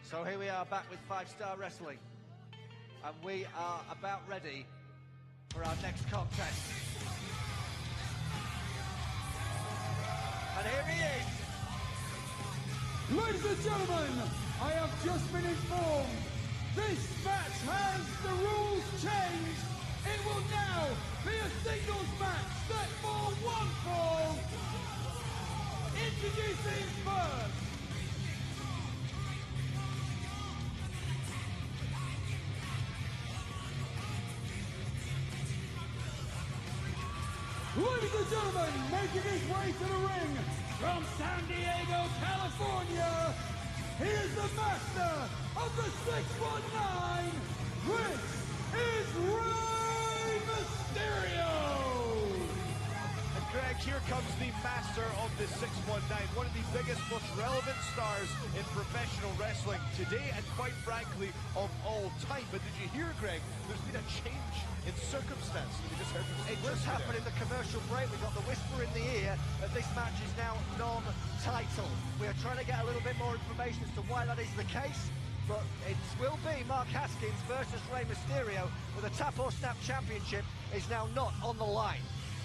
So here we are back with 5-Star Wrestling, and we are about ready for our next contest. And here he is. Ladies and gentlemen, I have just been informed this match has the rules changed. It will now be a singles match set for one fall. Introducing first, ladies and gentlemen, making his way to the ring from San Diego, California, he is the master of the 619. This is Rey Mysterio. And Greg, here comes the master of the 619, one of the biggest, most relevant stars in professional wrestling today, and quite frankly, of all time. But did you hear, Greg, there's been a change in circumstance. We just heard it just happened in the commercial break. We got the whisper in the ear that this match is now non-title. We are trying to get a little bit more information as to why that is the case, but it will be Mark Haskins versus Rey Mysterio, but the Tap or Snap Championship is now not on the line.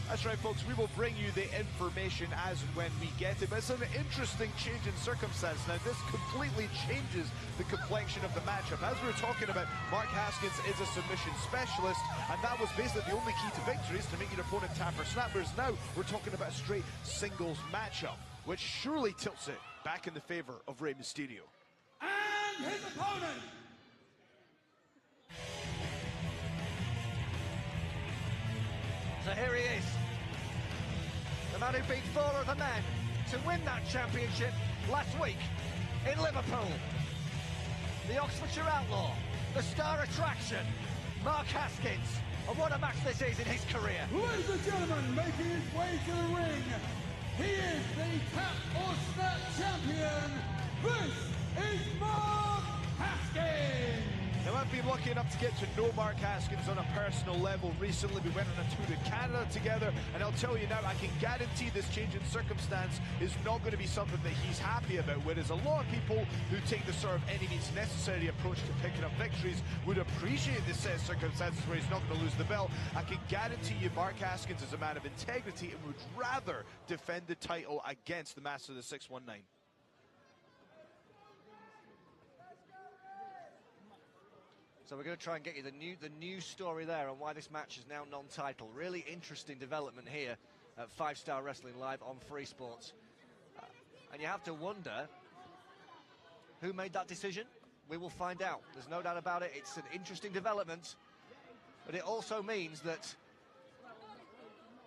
That's right, folks. We will bring you the information as and when we get it. But it's an interesting change in circumstance. Now, this completely changes the complexion of the matchup. As we were talking about, Mark Haskins is a submission specialist, and that was basically the only key to victory, is to make your opponent tap or snap. Whereas now, we're talking about a straight singles matchup, which surely tilts it back in the favor of Rey Mysterio. And his opponent, so here he is, the man who beat 4 other men to win that championship last week in Liverpool. The Oxfordshire Outlaw, the star attraction, Mark Haskins. And what a match this is in his career. ladies and gentlemen, making his way to the ring, he is the Tap or Snap champion. This is Mark Haskins. Now, I've been lucky enough to get to know Mark Haskins on a personal level recently. We went on a tour to Canada together, and I'll tell you now, I can guarantee this change in circumstance is not going to be something that he's happy about, whereas a lot of people who take the sort of any means necessary approach to picking up victories would appreciate this set of circumstances where he's not going to lose the belt. I can guarantee you Mark Haskins is a man of integrity and would rather defend the title against the master of the 619. So we're going to try and get you the new story there on why this match is now non-title. Really interesting development here at 5-Star Wrestling Live on Free Sports. And you have to wonder who made that decision. We will find out. There's no doubt about it. It's an interesting development. But it also means that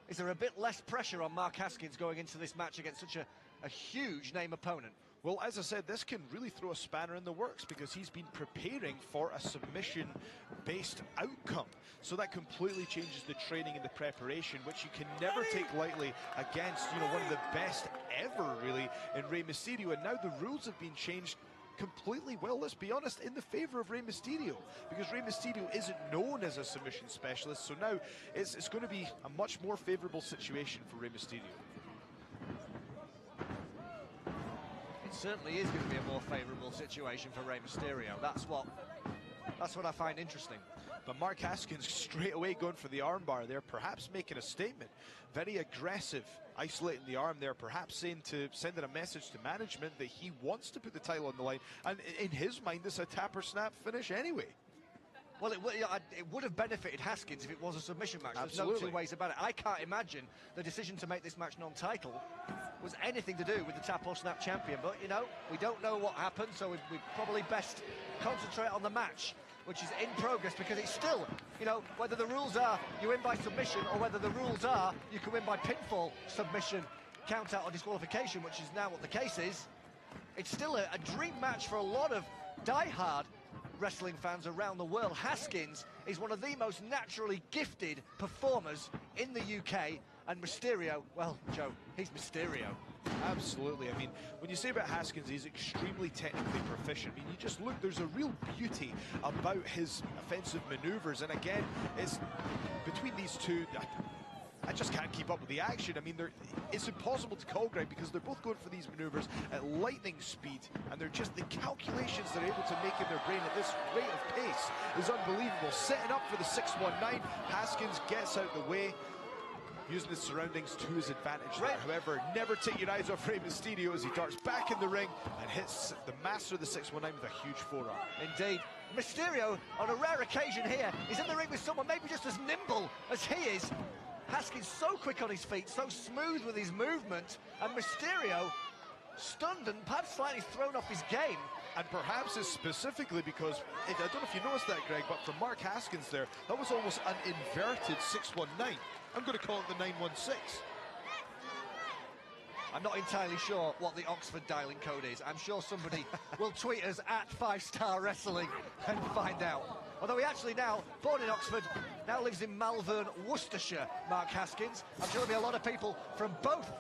is there a bit less pressure on Mark Haskins going into this match against such a huge name opponent? Well, as I said, this can really throw a spanner in the works because he's been preparing for a submission-based outcome. So that completely changes the training and the preparation, which you can never take lightly against, you know, one of the best ever, really, in Rey Mysterio. And now the rules have been changed completely, well, let's be honest, in the favor of Rey Mysterio, because Rey Mysterio isn't known as a submission specialist. So now it's going to be a much more favorable situation for Rey Mysterio. It certainly is going to be a more favourable situation for Rey Mysterio. That's what I find interesting. But Mark Haskins straight away going for the armbar there, perhaps making a statement. Very aggressive, isolating the arm there, perhaps sending a message to management that he wants to put the title on the line. And in his mind, this is a tap or snap finish anyway. Well, it would have benefited Haskins if it was a submission match. Absolutely. There's no two ways about it. I can't imagine the decision to make this match non-title was anything to do with the Tap or Snap champion. But, you know, we don't know what happened, so we probably best concentrate on the match, which is in progress, because it's still, you know, whether the rules are you win by submission or whether the rules are you can win by pinfall, submission, count-out or disqualification, which is now what the case is. It's still a dream match for a lot of die-hard wrestling fans around the world. Haskins is one of the most naturally gifted performers in the UK, and Mysterio, well, Joe, he's Mysterio. Absolutely. I mean, when you say about Haskins, he's extremely technically proficient. I mean, you just look, there's a real beauty about his offensive maneuvers, and again, it's between these two. I just can't keep up with the action. I mean, it's impossible to call, Greg, because they're both going for these maneuvers at lightning speed, and they're just the calculations they're able to make in their brain at this rate of pace is unbelievable. Setting up for the 619, Haskins gets out the way, using the surroundings to his advantage there. However, never take your eyes off Rey Mysterio as he darts back in the ring and hits the master of the 619 with a huge forearm. Indeed. Mysterio, on a rare occasion here, is in the ring with someone maybe just as nimble as he is. Haskins so quick on his feet, so smooth with his movement, and Mysterio stunned and perhaps slightly thrown off his game. And perhaps it's specifically because, I don't know if you noticed that, Greg, but from Mark Haskins there, that was almost an inverted 619. I'm going to call it the 916. I'm not entirely sure what the Oxford dialing code is. I'm sure somebody will tweet us at 5-Star Wrestling and find out. Although he actually now, born in Oxford, now lives in Malvern, Worcestershire, Mark Haskins. I'm sure there'll be a lot of people from both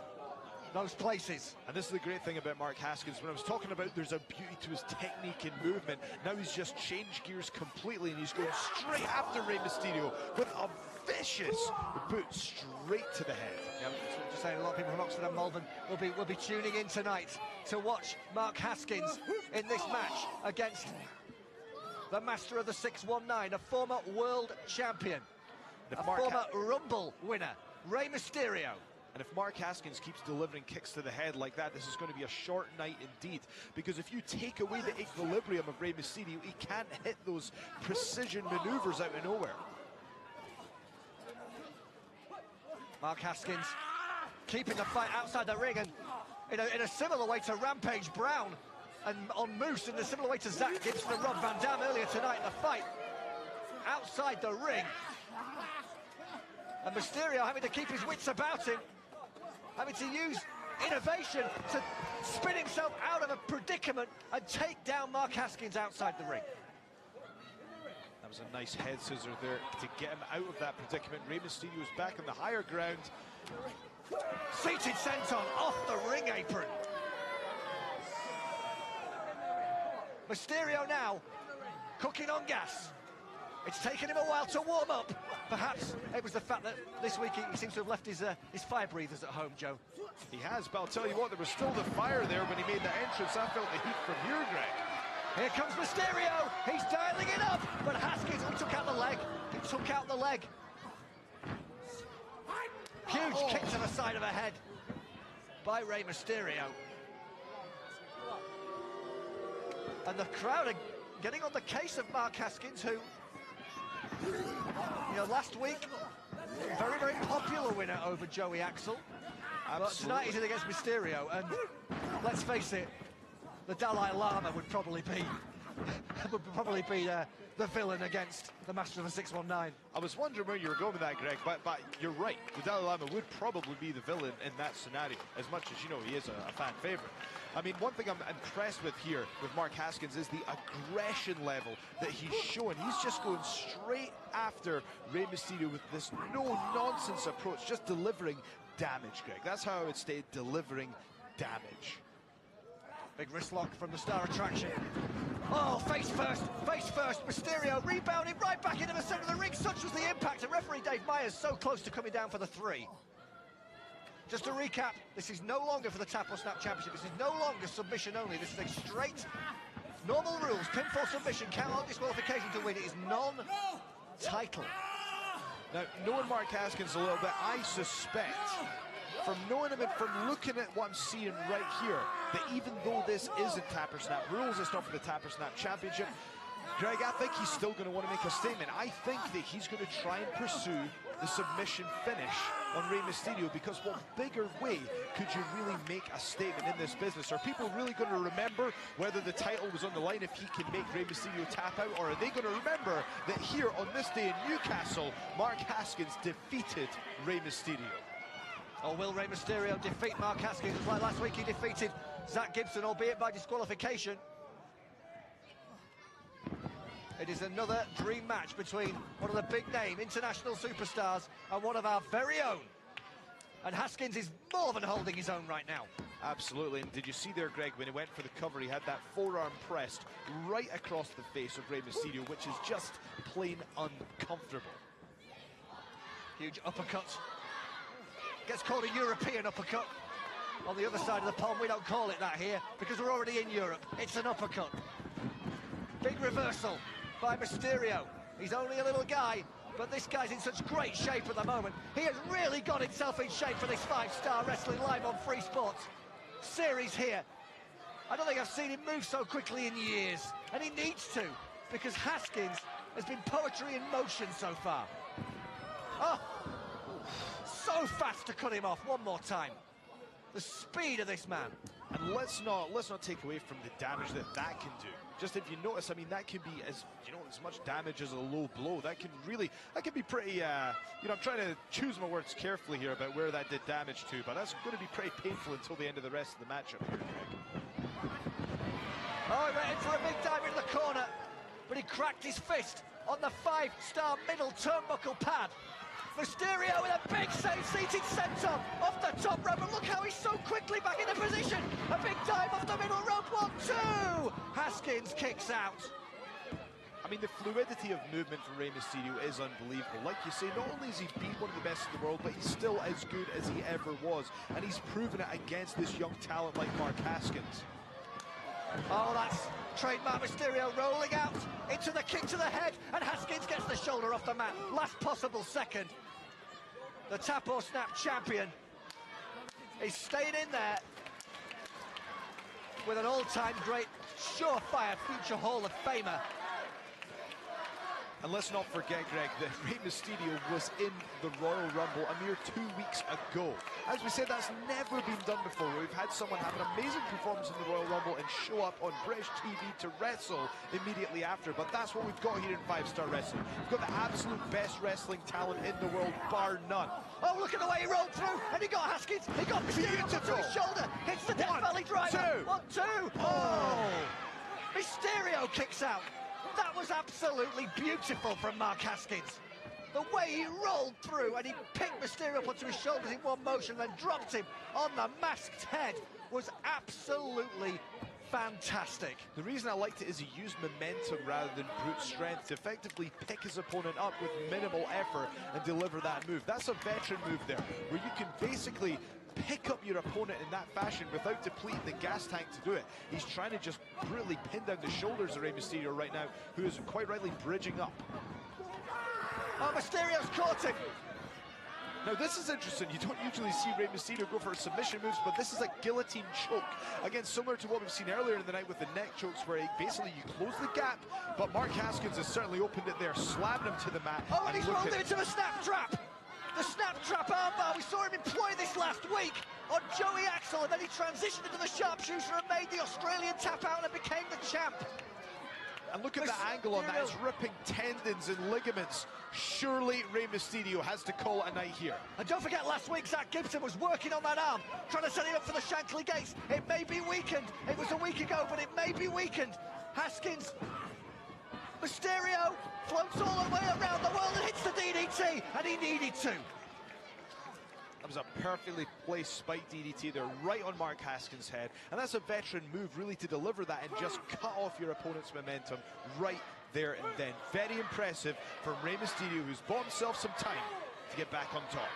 those places. And this is the great thing about Mark Haskins. When I was talking about there's a beauty to his technique and movement, now he's just changed gears completely and he's going straight after Rey Mysterio with a vicious boot straight to the head. Yeah, just saying, a lot of people from Oxford and Malvern will be tuning in tonight to watch Mark Haskins in this match against the master of the 619, a former world champion, a former Rumble winner, Rey Mysterio. And if Mark Haskins keeps delivering kicks to the head like that, this is going to be a short night indeed. Because if you take away the equilibrium of Rey Mysterio, he can't hit those precision maneuvers out of nowhere. Mark Haskins keeping the fight outside the ring, and in a similar way to Rampage Brown and on Moose, in a similar way to Zach Gibson and Rob Van Dam earlier tonight in the fight outside the ring. And Mysterio having to keep his wits about him, having to use innovation to spin himself out of a predicament and take down Mark Haskins outside the ring. That was a nice head scissor there to get him out of that predicament. Rey Mysterio is back on the higher ground. Seated senton off the ring apron. Mysterio now cooking on gas. It's taken him a while to warm up. Perhaps it was the fact that this week he seems to have left his fire breathers at home, Joe. He has, but I'll tell you what, there was still the fire there when he made the entrance. I felt the heat from here, Greg. Here comes Mysterio. He's dialing it up, but Haskins took out the leg. He took out the leg. Huge kick to the side of the head by Rey Mysterio. And the crowd are getting on the case of Mark Haskins, who, you know, last week, very, very popular winner over Joey Axel. But tonight he's in against Mysterio, and let's face it, the Dalai Lama would probably be the villain against the master of the 619. I was wondering where you were going with that, Greg, but you're right. The Dalai Lama would probably be the villain in that scenario, as much as, you know, he is a fan favorite. I mean, one thing I'm impressed with here with Mark Haskins is the aggression level that he's showing. He's just going straight after Rey Mysterio with this no-nonsense approach, just delivering damage, Greg. That's how I would say delivering damage. Big wrist lock from the star attraction. Oh, face first, Mysterio rebounding right back into the center of the ring. Such was the impact, and referee Dave Myers so close to coming down for the 3. Just to recap, this is no longer for the Tap or Snap Championship. This is no longer submission only. This is a straight, normal rules, pinfall submission, count out disqualification to win. It is non-title. Now, knowing Mark Haskins a little bit, I suspect, from knowing him and from looking at what I'm seeing right here, that even though this isn't Tap or Snap rules, it's not for the Tap or Snap Championship, Greg, I think he's still going to want to make a statement. I think that he's going to try and pursue the submission finish on Rey Mysterio, because what bigger way could you really make a statement in this business? Are people really going to remember whether the title was on the line if he can make Rey Mysterio tap out, or are they going to remember that here on this day in Newcastle, Mark Haskins defeated Rey Mysterio? Or will Rey Mysterio defeat Mark Haskins? Like last week he defeated Zach Gibson, albeit by disqualification. It is another dream match between one of the big name international superstars and one of our very own. And Haskins is more than holding his own right now. Absolutely, and did you see there, Greg, when he went for the cover, he had that forearm pressed right across the face of Rey Mysterio, which is just plain uncomfortable. Huge uppercut Gets called a European uppercut. On the other side of the pond, we don't call it that here because we're already in Europe. It's an uppercut. Big reversal by Mysterio. He's only a little guy, but this guy's in such great shape at the moment. He has really got himself in shape for this 5-star wrestling live on Free Sports series here. I don't think I've seen him move so quickly in years, and he needs to, because Haskins has been poetry in motion so far. Oh, so fast to cut him off one more time. The speed of this man. And let's not take away from the damage that can do. Just if you notice, I mean, that can be as much damage as a low blow. That can be pretty. I'm trying to choose my words carefully here about where that did damage to, but that's going to be pretty painful until the end of the rest of the matchup here, Greg. Oh, he went in for a big dive into the corner, but he cracked his fist on the 5-star middle turnbuckle pad. Mysterio with a big save, seated senton off the top rope, and look how he's so quickly back into position. A big dive off the middle rope, 1-2. Haskins kicks out. I mean, the fluidity of movement for Rey Mysterio is unbelievable. Like you say, not only has he been one of the best in the world, but he's still as good as he ever was. And he's proven it against this young talent like Mark Haskins. Oh, that's trademark Mysterio rolling out into the kick to the head, and Haskins gets the shoulder off the mat. Last possible second. The tap or snap champion is staying in there with an all-time great, surefire future Hall of Famer. And let's not forget, Greg, that Rey Mysterio was in the Royal Rumble a mere 2 weeks ago. As we said, that's never been done before. We've had someone have an amazing performance in the Royal Rumble and show up on British TV to wrestle immediately after. But that's what we've got here in 5-star wrestling. We've got the absolute best wrestling talent in the world, bar none. Oh, look at the way he rolled through, and he got Haskins. He got Mysterio to his shoulder. Hits the Death Valley driver. 1-2. Oh! Mysterio kicks out. That was absolutely beautiful from Mark Haskins. The way he rolled through and he picked Mysterio up onto his shoulders in one motion and then dropped him on the masked head was absolutely fantastic. The reason I liked it is he used momentum rather than brute strength to effectively pick his opponent up with minimal effort and deliver that move. That's a veteran move there, where you can basically pick up your opponent in that fashion without depleting the gas tank to do it. He's trying to just brutally pin down the shoulders of Rey Mysterio right now, who is quite rightly bridging up. Oh, Mysterio's caught him. Now this is interesting. You don't usually see Rey Mysterio go for submission moves, but this is a guillotine choke. Again, similar to what we've seen earlier in the night with the neck chokes, where basically you close the gap, but Mark Haskins has certainly opened it there, slamming him to the mat. Oh, and he's rolled him into the snap trap. The snap trap armbar, we saw him employ this last week on Joey Axel, and then he transitioned into the sharpshooter and made the Australian tap out and became the champ. And look at the angle on that, it's ripping tendons and ligaments. Surely Rey Mysterio has to call it a night here. And don't forget, last week Zach Gibson was working on that arm, trying to set it up for the Shankly Gates. It may be weakened. It was a week ago, but it may be weakened. Haskins, Mysterio floats all the way around the world and hits the DDT, and he needed to. That was a perfectly placed spike DDT there, right on Mark Haskins' head. And that's a veteran move, really, to deliver that and just cut off your opponent's momentum right there and then. Very impressive from Rey Mysterio, who's bought himself some time to get back on top.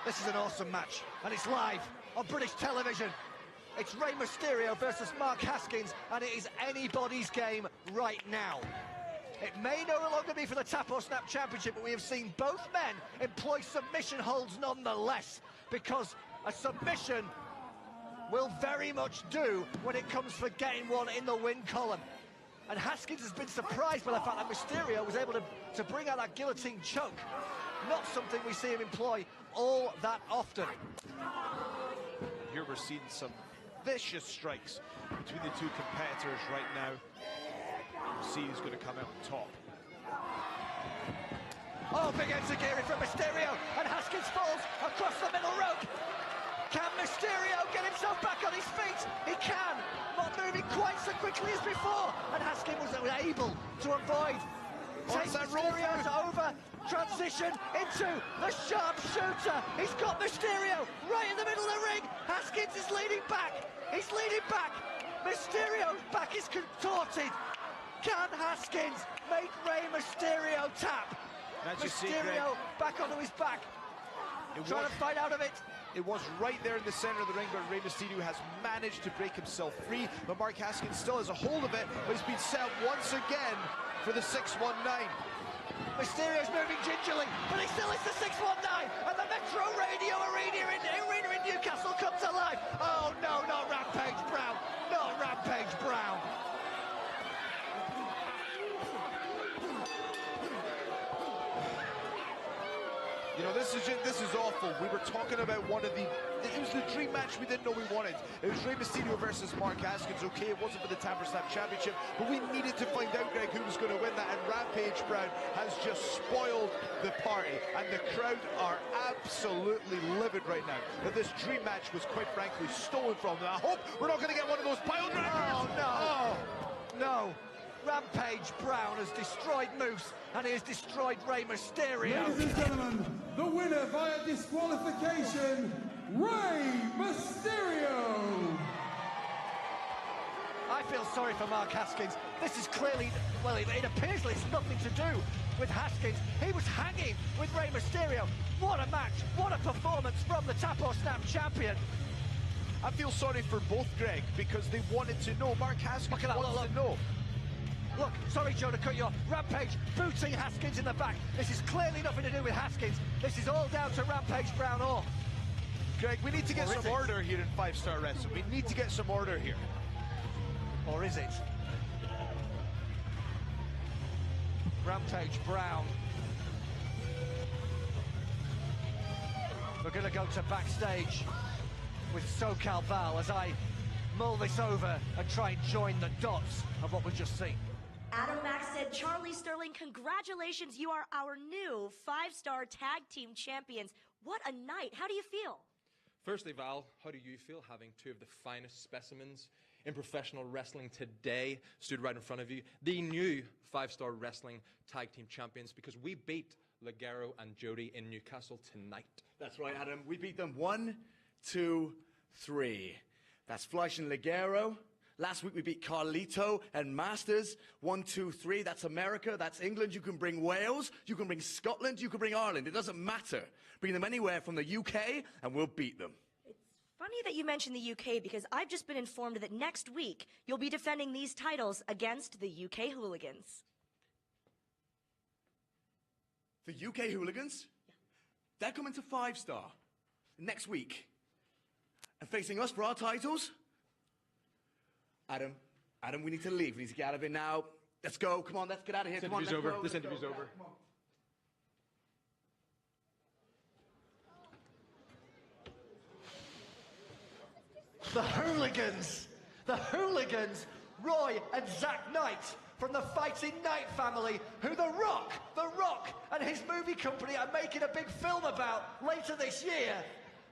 This is an awesome match, and it's live on British television. It's Rey Mysterio versus Mark Haskins, and it is anybody's game right now. It may no longer be for the Tap or Snap Championship, but we have seen both men employ submission holds nonetheless, because a submission will very much do when it comes for getting one in the win column. And Haskins has been surprised by the fact that Mysterio was able to bring out that guillotine choke. Not something we see him employ all that often. Here we're seeing some vicious strikes between the two competitors right now. We'll see who's going to come out on top. Oh, big enziguri from Mysterio, and Haskins falls across the middle rope. Can Mysterio get himself back on his feet? He can, not moving quite so quickly as before, and Haskins was able to avoid. Takes Mysterio's over, transition into the sharpshooter. He's got Mysterio right in the middle of the ring. Haskins is leaning back. He's leaning back. Mysterio's back is contorted. Can Haskins make Rey Mysterio tap? And as you see, Mysterio back onto his back, trying to fight out of it. It was right there in the center of the ring, but Rey Mysterio has managed to break himself free. But Mark Haskins still has a hold of it, but he's been set up once again for the 619. Mysterio's moving gingerly, but he still is the 619, and the Metro Radio Arena in Newcastle comes alive. Oh no, not Rampage Brown, not Rampage Brown. You know, this is awful. We were talking about it was the dream match we didn't know we wanted. It was Rey Mysterio versus Mark Haskins. Okay, it wasn't for the Tamper Snap Championship, but we needed to find out, Greg, who was going to win that, and Rampage Brown has just spoiled the party, and the crowd are absolutely livid right now that this dream match was, quite frankly, stolen from them. I hope we're not going to get one of those pile drivers. Oh no, no. Rampage Brown has destroyed Moose, and he has destroyed Rey Mysterio. Ladies and gentlemen, the winner via disqualification, Rey Mysterio. I feel sorry for Mark Haskins. This is clearly, well, it appears it's nothing to do with Haskins. He was hanging with Rey Mysterio. What a match, what a performance from the Tap or Snap champion. I feel sorry for both, Greg, because they wanted to know. Mark Haskins Look at that, wants look. to know. Look, sorry, Joe, to cut you off. Rampage booting Haskins in the back. This is clearly nothing to do with Haskins. This is all down to Rampage Brown. Or Greg, we need to get Or some is it? order here in 5-Star Wrestling. We need to get some order here. Or is it? Rampage Brown. We're going to go to backstage with SoCal Val as I mull this over and try and join the dots of what we've just seen. Adam Mack said, Charlie Sterling, congratulations, you are our new 5-star tag team champions. What a night. How do you feel? Firstly, Val, how do you feel having two of the finest specimens in professional wrestling today stood right in front of you? The new 5-star wrestling tag team champions, because we beat Ligero and Jody in Newcastle tonight. That's right, Adam. We beat them 1, 2, 3. That's Fleisch and Ligero. Last week we beat Carlito and Masters. 1, 2, 3. That's America. That's England. You can bring Wales. You can bring Scotland. You can bring Ireland. It doesn't matter. Bring them anywhere from the UK and we'll beat them. It's funny that you mentioned the UK because I've just been informed that next week you'll be defending these titles against the UK Hooligans. The UK Hooligans? Yeah. They're coming to 5-star next week. And facing us for our titles? Adam, we need to leave. We need to get out of here now. Let's go. Come on, let's get out of here. This Come on, interview's let's over. go. This Let's interview's go. over. Come on. The Hooligans! The Hooligans! Roy and Zack Knight from the Fighting Knight family, who The Rock and his movie company are making a big film about later this year.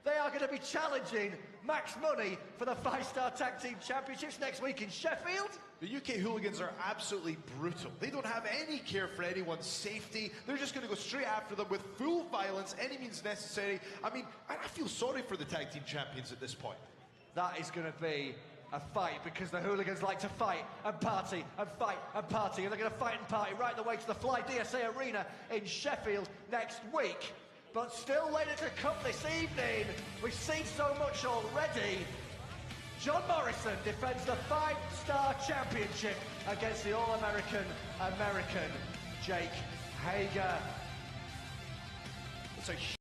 They are going to be challenging Max Money for the 5-star Tag Team Championships next week in Sheffield. The UK Hooligans are absolutely brutal. They don't have any care for anyone's safety. They're just going to go straight after them with full violence, any means necessary. I mean, I feel sorry for the Tag Team Champions at this point. That is going to be a fight, because the Hooligans like to fight and party and fight and party, and they're going to fight and party right the way to the Fly DSA Arena in Sheffield next week. But still later to come this evening, we've seen so much already. John Morrison defends the 5-star championship against the All-American Jake Hager. It's a